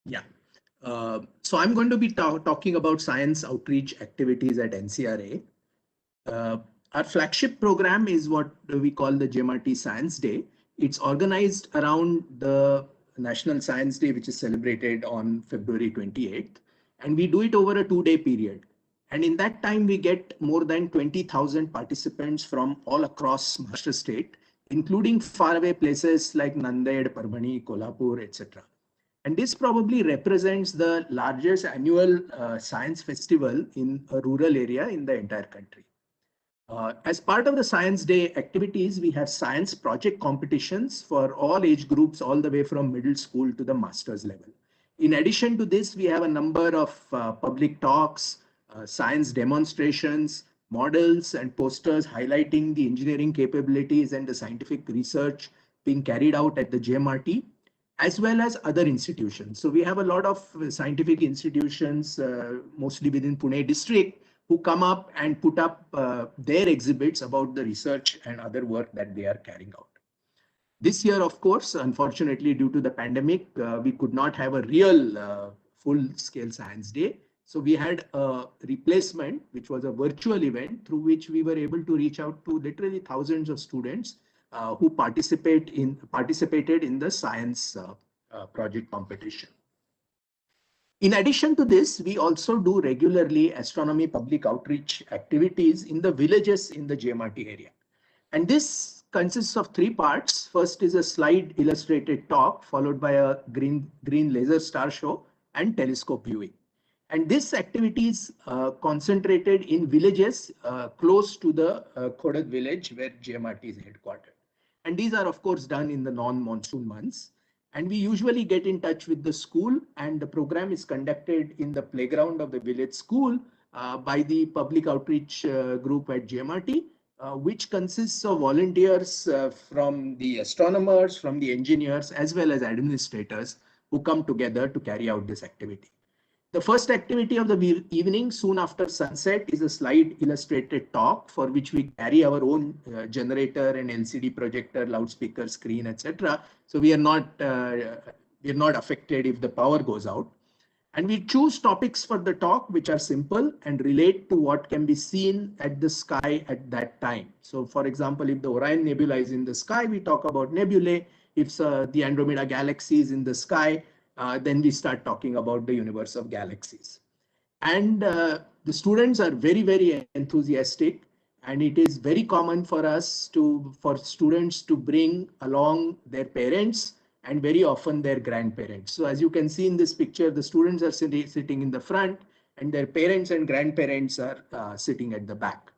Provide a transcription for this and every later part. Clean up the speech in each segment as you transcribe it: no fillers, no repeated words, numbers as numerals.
Yeah. So I'm going to be talking about science outreach activities at NCRA. Uh, our flagship program is what we call the JMRT Science Day. It's organized around the National Science Day, which is celebrated on February 28th. And we do it over a 2-day period. And in that time, we get more than 20,000 participants from all across Maharashtra state, including faraway places like Nanded, Parbhani, Kolhapur, etc. And this probably represents the largest annual science festival in a rural area in the entire country. As part of the Science Day activities, we have science project competitions for all age groups, all the way from middle school to the master's level. In addition to this, we have a number of public talks, science demonstrations, models, and posters highlighting the engineering capabilities and the scientific research being carried out at the JMRT, as well as other institutions. So we have a lot of scientific institutions, mostly within Pune district, who come up and put up their exhibits about the research and other work that they are carrying out. This year, of course, unfortunately, due to the pandemic, we could not have a real full-scale science day. So we had a replacement, which was a virtual event through which we were able to reach out to literally thousands of students who participated in the science project competition. In addition to this, we also do regularly astronomy public outreach activities in the villages in the JMRT area. And this consists of three parts. First is a slide illustrated talk, followed by a green laser star show and telescope viewing. And this activity is concentrated in villages close to the Khodat village where JMRT is headquartered. And these are, of course, done in the non-monsoon months. And we usually get in touch with the school, and the program is conducted in the playground of the village school by the public outreach group at JMRT, which consists of volunteers from the astronomers, from the engineers, as well as administrators who come together to carry out this activity. The first activity of the evening, soon after sunset, is a slide illustrated talk for which we carry our own generator and LCD projector, loudspeaker, screen, etc. So we are not affected if the power goes out. And we choose topics for the talk which are simple and relate to what can be seen at the sky at that time. So, for example, if the Orion Nebula is in the sky, we talk about nebulae. If the Andromeda Galaxy is in the sky, then we start talking about the universe of galaxies. And the students are very, very enthusiastic. And it is very common for students to bring along their parents and very often their grandparents. So as you can see in this picture, the students are sitting in the front and their parents and grandparents are sitting at the back.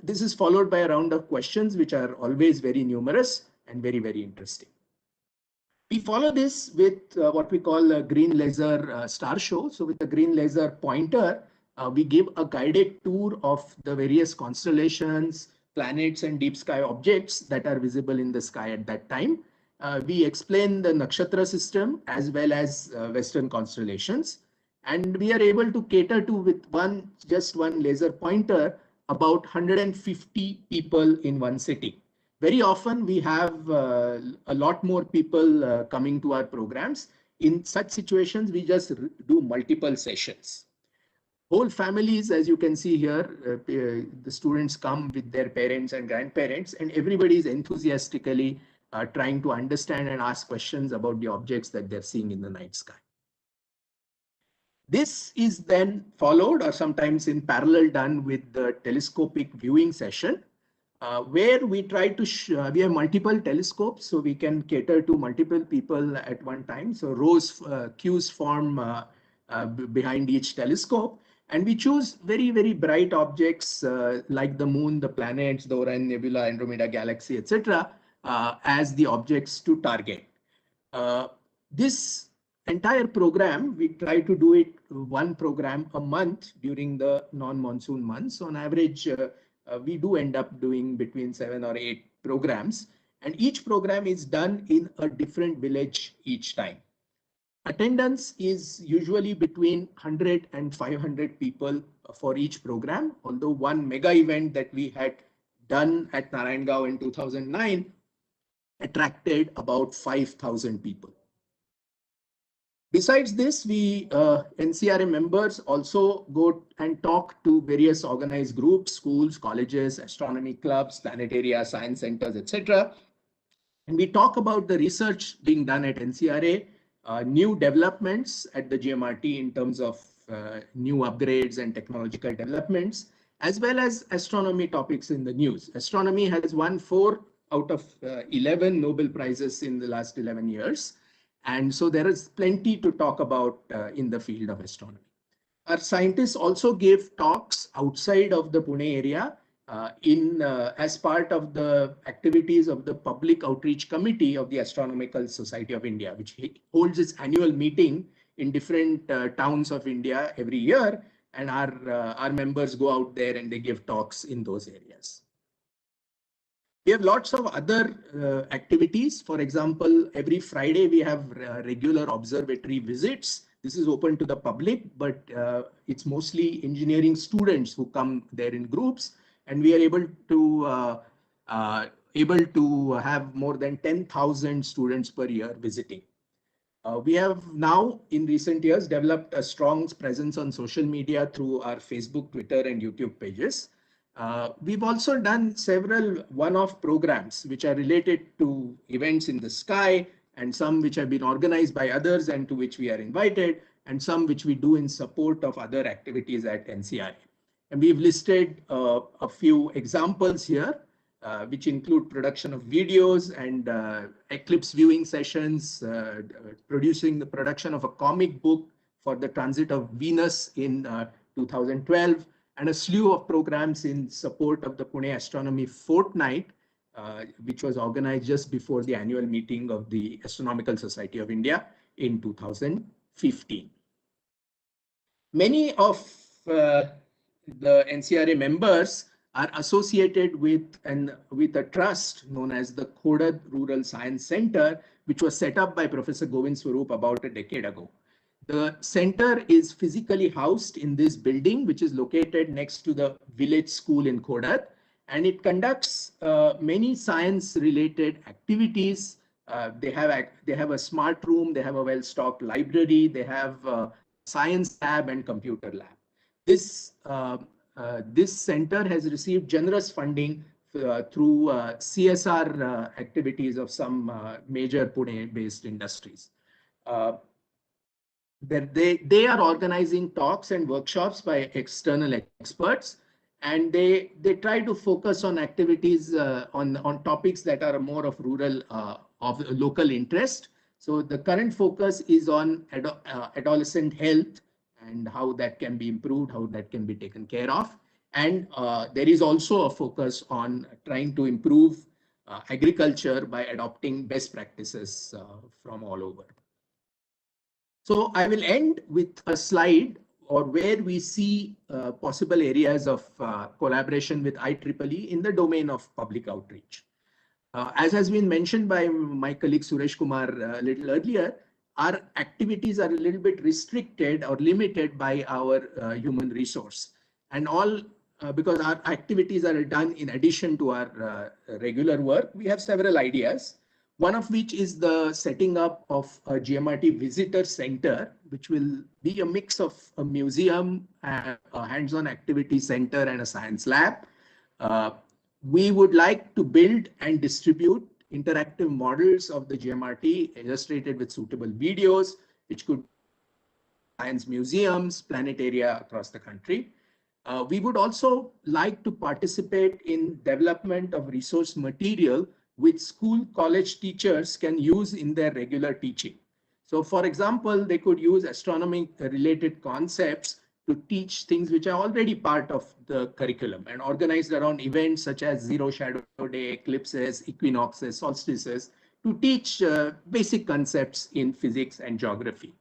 This is followed by a round of questions, which are always very numerous and very, very interesting. We follow this with what we call a green laser star show. So with the green laser pointer, we give a guided tour of the various constellations, planets, and deep sky objects that are visible in the sky at that time. We explain the nakshatra system as well as Western constellations. And we are able to cater to, with just one laser pointer, about 150 people in one sitting. Very often we have a lot more people coming to our programs. In such situations, we just do multiple sessions. Whole families, as you can see here, the students come with their parents and grandparents, and everybody is enthusiastically trying to understand and ask questions about the objects that they're seeing in the night sky. This is then followed or sometimes in parallel done with the telescopic viewing session, where we try to, we have multiple telescopes, so we can cater to multiple people at one time. So queues form behind each telescope. And we choose very, very bright objects like the moon, the planets, the Orion Nebula, Andromeda Galaxy, etc., as the objects to target. This entire program, we try to do it one program a month during the non-monsoon months. On average, we do end up doing between 7 or 8 programs, and each program is done in a different village each time. Attendance is usually between 100 and 500 people for each program, although one mega event that we had done at Narayangao in 2009 attracted about 5,000 people. Besides this, we NCRA members also go and talk to various organized groups, schools, colleges, astronomy clubs, planetarium, science centers, etc. And we talk about the research being done at NCRA, new developments at the GMRT in terms of new upgrades and technological developments, as well as astronomy topics in the news. Astronomy has won 4 out of 11 Nobel Prizes in the last 11 years. And so there is plenty to talk about in the field of astronomy. Our scientists also give talks outside of the Pune area as part of the activities of the Public Outreach Committee of the Astronomical Society of India, which holds its annual meeting in different towns of India every year. And our members go out there and they give talks in those areas. We have lots of other activities. For example, every Friday we have regular observatory visits. This is open to the public, but it's mostly engineering students who come there in groups, and we are able to have more than 10,000 students per year visiting. We have now, in recent years, developed a strong presence on social media through our Facebook, Twitter, and YouTube pages. We've also done several one-off programs which are related to events in the sky, and some which have been organized by others and to which we are invited, and some which we do in support of other activities at NCRA. And we've listed a few examples here, which include production of videos and eclipse viewing sessions, producing the production of a comic book for the transit of Venus in 2012, and a slew of programs in support of the Pune Astronomy Fortnight, which was organized just before the annual meeting of the Astronomical Society of India in 2015. Many of the NCRA members are associated with a trust known as the Khodad Rural Science Center, which was set up by Professor Govind Swarup about a decade ago. The center is physically housed in this building, which is located next to the village school in Khodad, and it conducts many science-related activities. They have a smart room, they have a well-stocked library, they have a science lab and computer lab. This center has received generous funding through CSR activities of some major Pune-based industries. They are organizing talks and workshops by external experts, and they try to focus on activities on topics that are more of rural of local interest. So the current focus is on adolescent health and how that can be improved, how that can be taken care of. And there is also a focus on trying to improve agriculture by adopting best practices from all over. So I will end with a slide or where we see possible areas of collaboration with IEEE in the domain of public outreach. As has been mentioned by my colleague Suresh Kumar a little earlier, our activities are a little bit restricted or limited by our human resource. And all because our activities are done in addition to our regular work, we have several ideas. One of which is the setting up of a GMRT visitor center, which will be a mix of a museum, a hands-on activity center, and a science lab. We would like to build and distribute interactive models of the GMRT illustrated with suitable videos, which could be science museums, planetaria across the country. We would also like to participate in development of resource material which school college teachers can use in their regular teaching. So for example, they could use astronomy related concepts to teach things which are already part of the curriculum and organized around events such as Zero Shadow Day, eclipses, equinoxes, solstices, to teach basic concepts in physics and geography.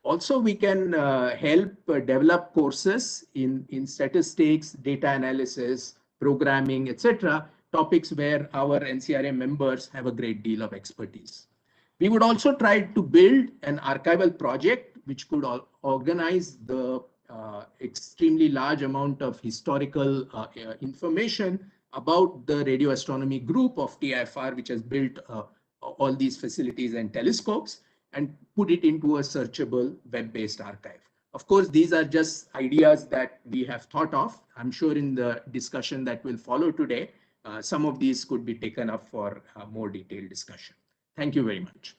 Also, we can help develop courses in statistics, data analysis, programming, etc., topics where our NCRA members have a great deal of expertise. We would also try to build an archival project which could organize the extremely large amount of historical information about the radio astronomy group of TIFR, which has built all these facilities and telescopes. and put it into a searchable web-based archive. Of course, these are just ideas that we have thought of. I'm sure in the discussion that will follow today, some of these could be taken up for more detailed discussion. Thank you very much.